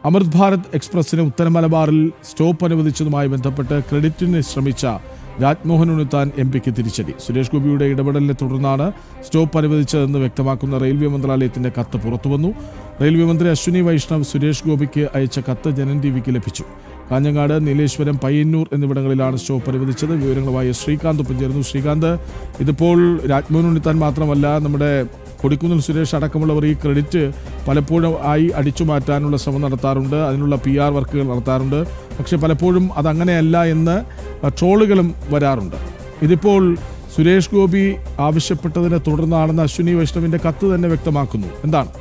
അമൃത് ഭാരത് എക്സ്പ്രസിന് ഉത്തര മലബാറിൽ സ്റ്റോപ്പ് അനുവദിച്ചതുമായി ബന്ധപ്പെട്ട് ക്രെഡിറ്റിന് ശ്രമിച്ച രാജ്മോഹൻ ഉണ്ണിത്താൻ എംപിക്ക് തിരിച്ചടി. സുരേഷ് ഗോപിയുടെ ഇടപെടലിനെ തുടർന്നാണ് സ്റ്റോപ്പ് അനുവദിച്ചതെന്ന് വ്യക്തമാക്കുന്ന റെയിൽവേ മന്ത്രാലയത്തിന്റെ കത്ത് പുറത്തുവന്നു. റെയിൽവേ മന്ത്രി അശ്വിനി വൈഷ്ണവ് സുരേഷ് ഗോപിക്ക് അയച്ച കത്ത് ജനൻ ടിവിക്ക് ലഭിച്ചു. കാഞ്ഞങ്ങാട്, നീലേശ്വരം, പയ്യന്നൂർ എന്നിവിടങ്ങളിലാണ് സ്റ്റോപ്പ് അനുവദിച്ചത്. വിവരങ്ങളുമായി ശ്രീകാന്ത് ഒപ്പം ചേർന്നു. ശ്രീകാന്ത്, ഇതിപ്പോൾ രാജ്മോഹൻ ഉണ്ണിത്താൻ മാത്രമല്ല, നമ്മുടെ കൊടിക്കുന്നിൽ സുരേഷ് അടക്കമുള്ളവർ ഈ ക്രെഡിറ്റ് പലപ്പോഴും അടിച്ചു മാറ്റാനുള്ള ശ്രമം നടത്താറുണ്ട്, അതിനുള്ള PR വർക്കുകൾ നടത്താറുണ്ട്. പക്ഷേ പലപ്പോഴും അതങ്ങനെയല്ല എന്ന് ട്രോളുകളും വരാറുണ്ട്. ഇതിപ്പോൾ സുരേഷ് ഗോപി ആവശ്യപ്പെട്ടതിനെ തുടർന്നാണെന്ന് അശ്വിനി വൈഷ്ണവിന്റെ കത്ത് തന്നെ വ്യക്തമാക്കുന്നു. എന്താണ്?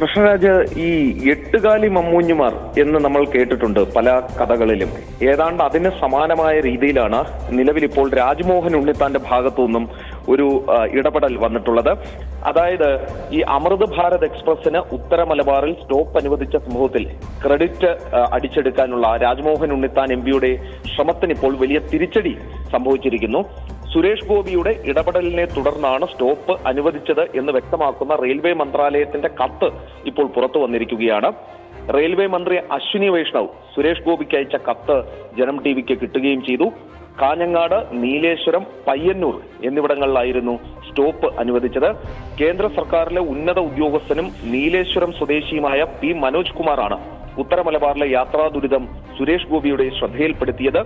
കൃഷ്ണരാജ്, ഈ എട്ടുകാലി മമ്മൂഞ്ഞുമാർ എന്ന് നമ്മൾ കേട്ടിട്ടുണ്ട് പല കഥകളിലും. ഏതാണ്ട് അതിന് സമാനമായ രീതിയിലാണ് നിലവിലിപ്പോൾ രാജ്മോഹൻ ഉണ്ണിത്താന്റെ ഭാഗത്തു നിന്നും ഒരു ഇടപെടൽ വന്നിട്ടുള്ളത്. അതായത് ഈ അമൃത് ഭാരത് എക്സ്പ്രസിന് ഉത്തര മലബാറിൽ സ്റ്റോപ്പ് അനുവദിച്ച സംഭവത്തിൽ ക്രെഡിറ്റ് അടിച്ചെടുക്കാനുള്ള രാജ്മോഹൻ ഉണ്ണിത്താൻ MPയുടെ ശ്രമത്തിന് ഇപ്പോൾ വലിയ തിരിച്ചടി സംഭവിച്ചിരിക്കുന്നു. സുരേഷ് ഗോപിയുടെ ഇടപെടലിനെ തുടർന്നാണ് സ്റ്റോപ്പ് അനുവദിച്ചത് എന്ന് വ്യക്തമാക്കുന്ന റെയിൽവേ മന്ത്രാലയത്തിന്റെ കത്ത് ഇപ്പോൾ പുറത്തു വന്നിരിക്കുകയാണ്. റെയിൽവേ മന്ത്രി അശ്വിനി വൈഷ്ണവ് സുരേഷ് ഗോപിക്ക് അയച്ച കത്ത് ജനം ടിവിക്ക് കിട്ടുകയും ചെയ്തു. കാഞ്ഞങ്ങാട്, നീലേശ്വരം, പയ്യന്നൂർ എന്നിവിടങ്ങളിലായിരുന്നു സ്റ്റോപ്പ് അനുവദിച്ചത്. കേന്ദ്ര സർക്കാരിലെ ഉന്നത ഉദ്യോഗസ്ഥനും നീലേശ്വരം സ്വദേശിയുമായ P മനോജ് കുമാറാണ് ഉത്തര മലബാറിലെ യാത്രാ ദുരിതം സുരേഷ് ഗോപിയുടെ ശ്രദ്ധയിൽപ്പെടുത്തിയത്.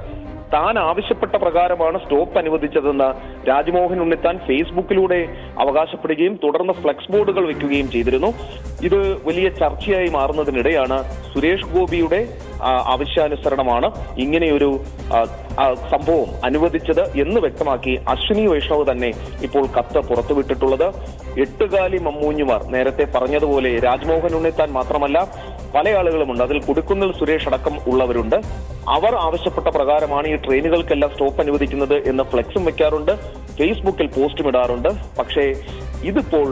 താൻ ആവശ്യപ്പെട്ട പ്രകാരമാണ് സ്റ്റോപ്പ് അനുവദിച്ചതെന്ന് രാജ്മോഹൻ ഉണ്ണിത്താൻ ഫേസ്ബുക്കിലൂടെ അവകാശപ്പെടുകയും തുടർന്ന് ഫ്ലെക്സ് ബോർഡുകൾ വെക്കുകയും ചെയ്തിരുന്നു. ഇത് വലിയ ചർച്ചയായി മാറുന്നതിനിടെയാണ് സുരേഷ് ഗോപിയുടെ ആവശ്യാനുസരണമാണ് ഇങ്ങനെയൊരു സംഭവം അനുവദിച്ചത് എന്ന് വ്യക്തമാക്കി അശ്വിനി വൈഷ്ണവ് തന്നെ ഇപ്പോൾ കത്ത് പുറത്തുവിട്ടിട്ടുള്ളത്. എട്ടുകാലി മമ്മൂഞ്ഞുമാർ നേരത്തെ പറഞ്ഞതുപോലെ രാജ്മോഹൻ ഉണ്ണിത്താൻ മാത്രമല്ല, പല ആളുകളുമുണ്ട്. അതിൽ കൊടിക്കുന്നിൽ സുരേഷ് അടക്കം ഉള്ളവരുണ്ട്. അവർ ആവശ്യപ്പെട്ട പ്രകാരമാണ് ഈ ട്രെയിനുകൾക്കെല്ലാം സ്റ്റോപ്പ് അനുവദിക്കുന്നത് എന്ന് ഫ്ലെക്സും വെക്കാറുണ്ട്, ഫേസ്ബുക്കിൽ പോസ്റ്റും ഇടാറുണ്ട്. പക്ഷേ ഇതിപ്പോൾ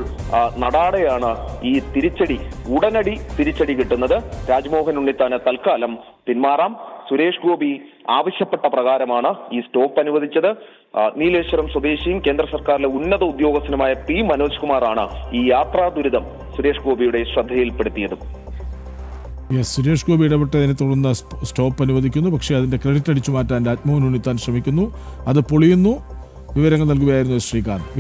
നടാടെയാണ് ഈ തിരിച്ചടി, ഉടനടി തിരിച്ചടി കിട്ടുന്നത്. രാജ്മോഹൻ ഉണ്ണിത്താന് തൽക്കാലം പിന്മാറാം. സുരേഷ് ഗോപി ആവശ്യപ്പെട്ട പ്രകാരമാണ് ഈ സ്റ്റോപ്പ് അനുവദിച്ചത്. നീലേശ്വരം സ്വദേശിയും കേന്ദ്ര സർക്കാരിലെ ഉന്നത ഉദ്യോഗസ്ഥനുമായ P മനോജ് കുമാറാണ് ഈ യാത്രാ ദുരിതം സുരേഷ് ഗോപിയുടെ ശ്രദ്ധയിൽപ്പെടുത്തിയത്. സുരേഷ് ഗോപി ഇടപെട്ടതിനെ തുടർന്ന് സ്റ്റോപ്പ് അനുവദിക്കുന്നു. പക്ഷേ അതിന്റെ ക്രെഡിറ്റ് അടിച്ചു മാറ്റാൻ രാജ്മോഹൻ ഉണ്ണിത്താൻ ശ്രമിക്കുന്നു. അത് പൊളിയുന്നു. വിവരങ്ങൾ നൽകുകയായിരുന്നു ശ്രീകാന്ത്.